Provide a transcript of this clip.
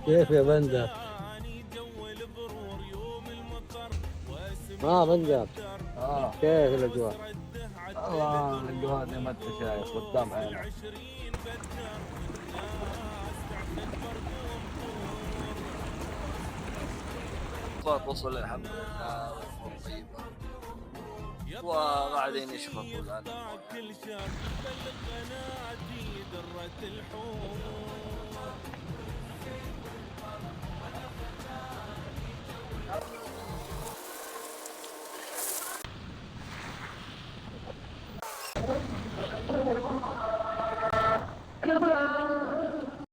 كيف يا بندر؟ بندر، اه كيف الأجواء؟ والله الجواد زي ما انت شايف قدام عينك. الضغط وصل الحمد لله والامور طيبه وقاعدين يشربوا الان المويه.